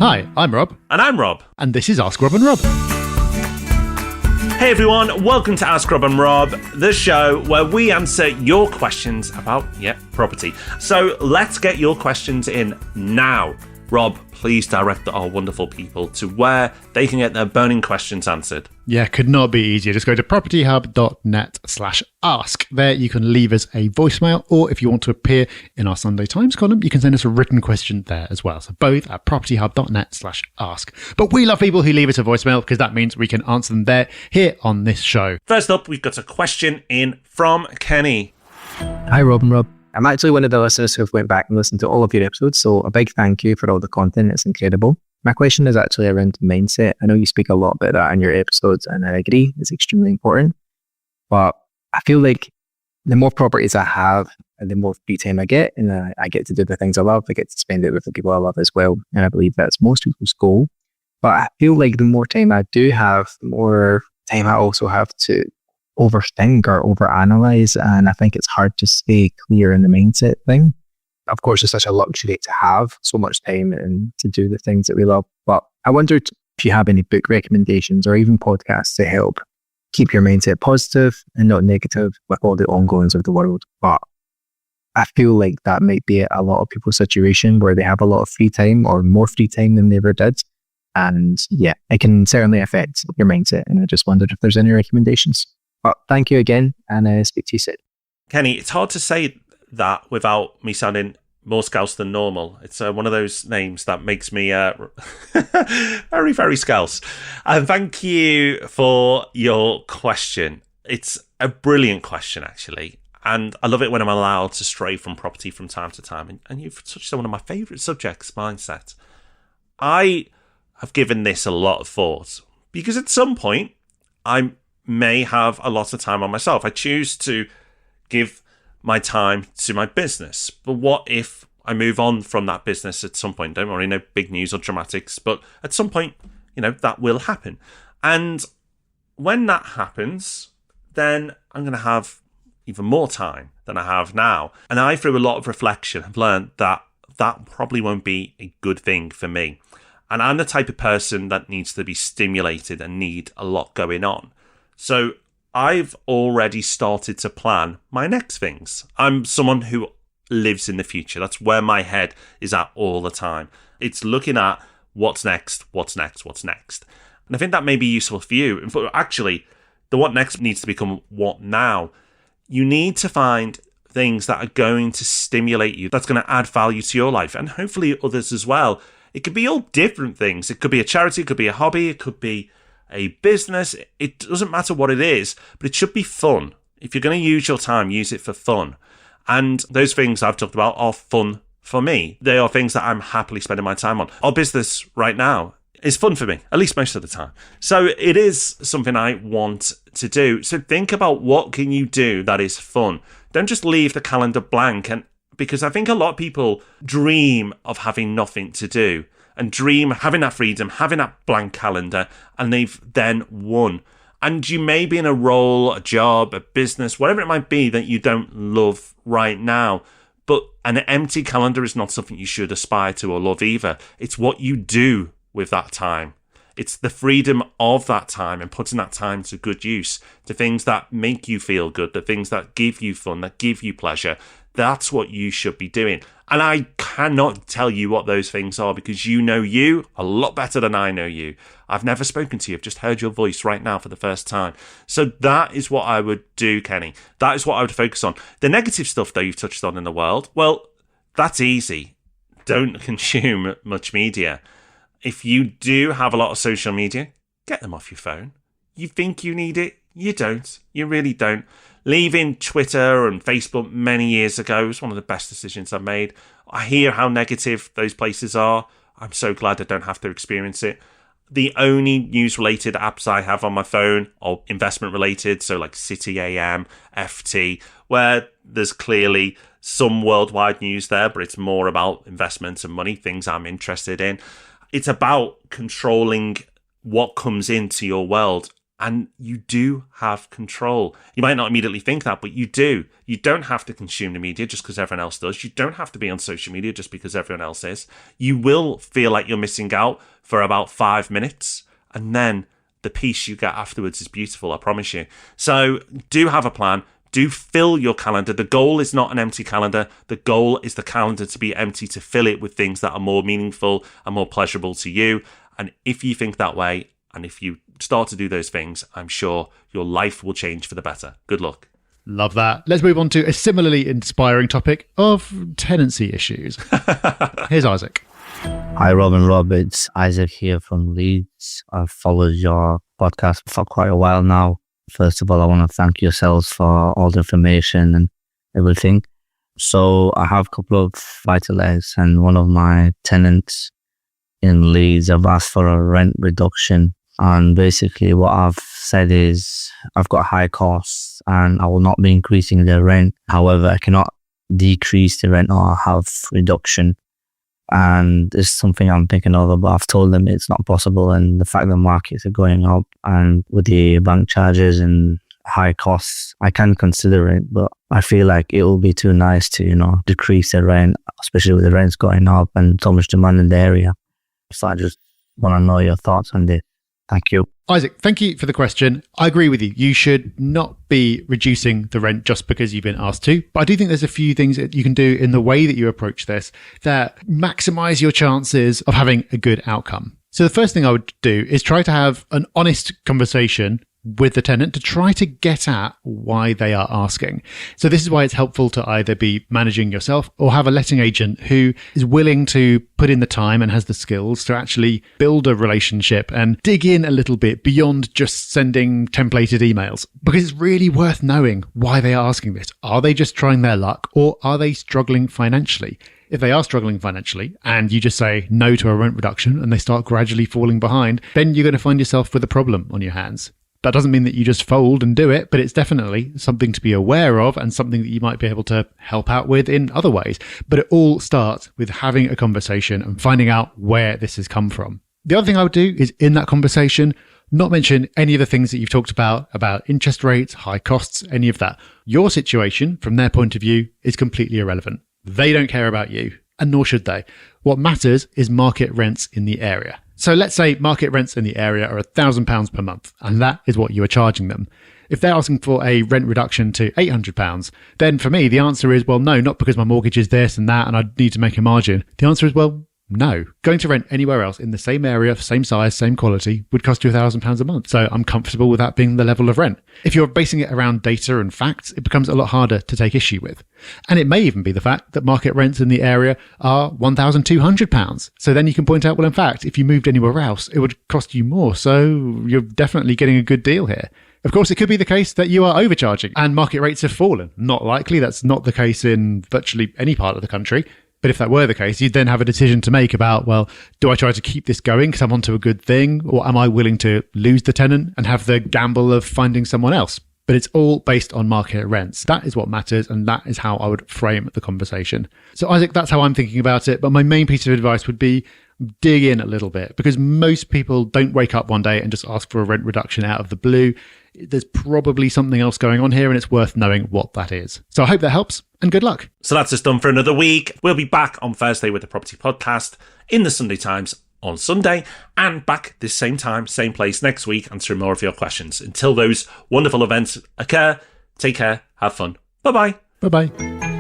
Hi, I'm Rob. And I'm Rob. And this is Ask Rob and Rob. Hey everyone, welcome to Ask Rob and Rob, the show where we answer your questions about, property. So let's get your questions in now. Rob, please direct our wonderful people to where they can get their burning questions answered. Yeah, could not be easier. Just go to propertyhub.net/ask. There you can leave us a voicemail, or if you want to appear in our Sunday Times column, you can send us a written question there as well. So both at propertyhub.net/ask. But we love people who leave us a voicemail because that means we can answer them there here on this show. First up, we've got a question in from Kenny. Hi, Rob and Rob. I'm actually one of the listeners who've went back and listened to all of your episodes, so a big thank you for all the content. It's incredible. My question is actually around mindset. I know you speak a lot about that in your episodes, and I agree, it's extremely important. But I feel like the more properties I have, and the more free time I get, and I get to do the things I love, I get to spend it with the people I love as well. And I believe that's most people's goal. But I feel like the more time I do have, the more time I also have to overthink or overanalyze, and I think it's hard to stay clear in the mindset thing. Of course, it's such a luxury to have so much time and to do the things that we love. But I wondered if you have any book recommendations or even podcasts to help keep your mindset positive and not negative with all the ongoings of the world. But I feel like that might be a lot of people's situation where they have a lot of free time or more free time than they ever did. And yeah, it can certainly affect your mindset. And I just wondered if there's any recommendations. But thank you again, and speak to you soon. Kenny, it's hard to say that without me sounding more Scouse than normal. It's one of those names that makes me very, very Scouse. And thank you for your question. It's a brilliant question, actually. And I love it when I'm allowed to stray from property from time to time. And you've touched on one of my favourite subjects, mindset. I have given this a lot of thought because at some point, I may have a lot of time on myself. I choose to give my time to my business. But what if I move on from that business at some point? Don't worry, no big news or dramatics, but at some point, that will happen. And when that happens, then I'm going to have even more time than I have now. And I, through a lot of reflection, have learned that that probably won't be a good thing for me. And I'm the type of person that needs to be stimulated and need a lot going on. So I've already started to plan my next things. I'm someone who lives in the future. That's where my head is at all the time. It's looking at what's next. And I think that may be useful for you. Actually, the what next needs to become what now. You need to find things that are going to stimulate you, that's going to add value to your life, and hopefully others as well. It could be all different things. It could be a charity, it could be a hobby, it could be a business. It doesn't matter what it is, but it should be fun. If you're going to use your time, use it for fun. And those things I've talked about are fun for me. They are things that I'm happily spending my time on. Our business right now is fun for me, at least most of the time. So it is something I want to do. So think about what can you do that is fun. Don't just leave the calendar blank. And because I think a lot of people dream of having nothing to do, and dream having that freedom, having that blank calendar, and they've then won. And you may be in a role, a job, a business, whatever it might be that you don't love right now. But an empty calendar is not something you should aspire to or love either. It's what you do with that time. It's the freedom of that time and putting that time to good use, to things that make you feel good, the things that give you fun, that give you pleasure. That's what you should be doing. And I cannot tell you what those things are because you know you a lot better than I know you. I've never spoken to you. I've just heard your voice right now for the first time. So that is what I would do, Kenny. That is what I would focus on. The negative stuff, though, you've touched on in the world, well, that's easy. Don't consume much media. If you do have a lot of social media, get them off your phone. You think you need it? You don't. You really don't. Leaving Twitter and Facebook many years ago was one of the best decisions I've made. I hear how negative those places are. I'm so glad I don't have to experience it. The only news-related apps I have on my phone are investment-related, so like City AM, FT, where there's clearly some worldwide news there, but it's more about investments and money, things I'm interested in. It's about controlling what comes into your world. And you do have control. You might not immediately think that, but you do. You don't have to consume the media just because everyone else does. You don't have to be on social media just because everyone else is. You will feel like you're missing out for about 5 minutes, and then the peace you get afterwards is beautiful, I promise you. So do have a plan. Do fill your calendar. The goal is not an empty calendar. The goal is the calendar to be empty, to fill it with things that are more meaningful and more pleasurable to you. And if you think that way, and if you start to do those things, I'm sure your life will change for the better. Good luck. Love that. Let's move on to a similarly inspiring topic of tenancy issues. Here's Isaac. Hi, Rob and Rob. It's Isaac here from Leeds. I've followed your podcast for quite a while now. First of all, I want to thank yourselves for all the information and everything. So I have a couple of buy-to-lets, and one of my tenants in Leeds have asked for a rent reduction. And basically what I've said is I've got high costs and I will not be increasing the rent. However, I cannot decrease the rent or have reduction. And it's something I'm thinking of, but I've told them it's not possible. And the fact that markets are going up and with the bank charges and high costs, I can consider it, but I feel like it will be too nice to, decrease the rent, especially with the rents going up and so much demand in the area. So I just want to know your thoughts on this. Thank you. Isaac, thank you for the question. I agree with you. You should not be reducing the rent just because you've been asked to. But I do think there's a few things that you can do in the way that you approach this that maximize your chances of having a good outcome. So the first thing I would do is try to have an honest conversation with the tenant to try to get at why they are asking. So this is why it's helpful to either be managing yourself or have a letting agent who is willing to put in the time and has the skills to actually build a relationship and dig in a little bit beyond just sending templated emails. Because it's really worth knowing why they are asking this. Are they just trying their luck, or are they struggling financially? If they are struggling financially and you just say no to a rent reduction and they start gradually falling behind, then you're going to find yourself with a problem on your hands. That doesn't mean that you just fold and do it, but it's definitely something to be aware of and something that you might be able to help out with in other ways. But it all starts with having a conversation and finding out where this has come from. The other thing I would do is in that conversation, not mention any of the things that you've talked about interest rates, high costs, any of that. Your situation, from their point of view, is completely irrelevant. They don't care about you, and nor should they. What matters is market rents in the area. So let's say market rents in the area are £1,000 per month, and that is what you are charging them. If they're asking for a rent reduction to £800, then for me, the answer is, well, no, not because my mortgage is this and that, and I need to make a margin. The answer is, well, no. Going to rent anywhere else in the same area, same size, same quality would cost you £1,000 a month. So I'm comfortable with that being the level of rent. If you're basing it around data and facts, it becomes a lot harder to take issue with. And it may even be the fact that market rents in the area are £1,200. So then you can point out, well, in fact, if you moved anywhere else, it would cost you more. So you're definitely getting a good deal here. Of course, it could be the case that you are overcharging and market rates have fallen. Not likely. That's not the case in virtually any part of the country. But if that were the case, you'd then have a decision to make about, well, do I try to keep this going because I'm onto a good thing? Or am I willing to lose the tenant and have the gamble of finding someone else? But it's all based on market rents. That is what matters. And that is how I would frame the conversation. So Isaac, that's how I'm thinking about it. But my main piece of advice would be dig in a little bit, because most people don't wake up one day and just ask for a rent reduction out of the blue. There's probably something else going on here, and it's worth knowing what that is. So I hope that helps, and good luck. So that's us done for another week. We'll be back on Thursday with the Property Podcast in the Sunday Times on Sunday, and back this same time, same place next week, answering more of your questions. Until those wonderful events occur, take care, have fun. Bye-bye. Bye-bye.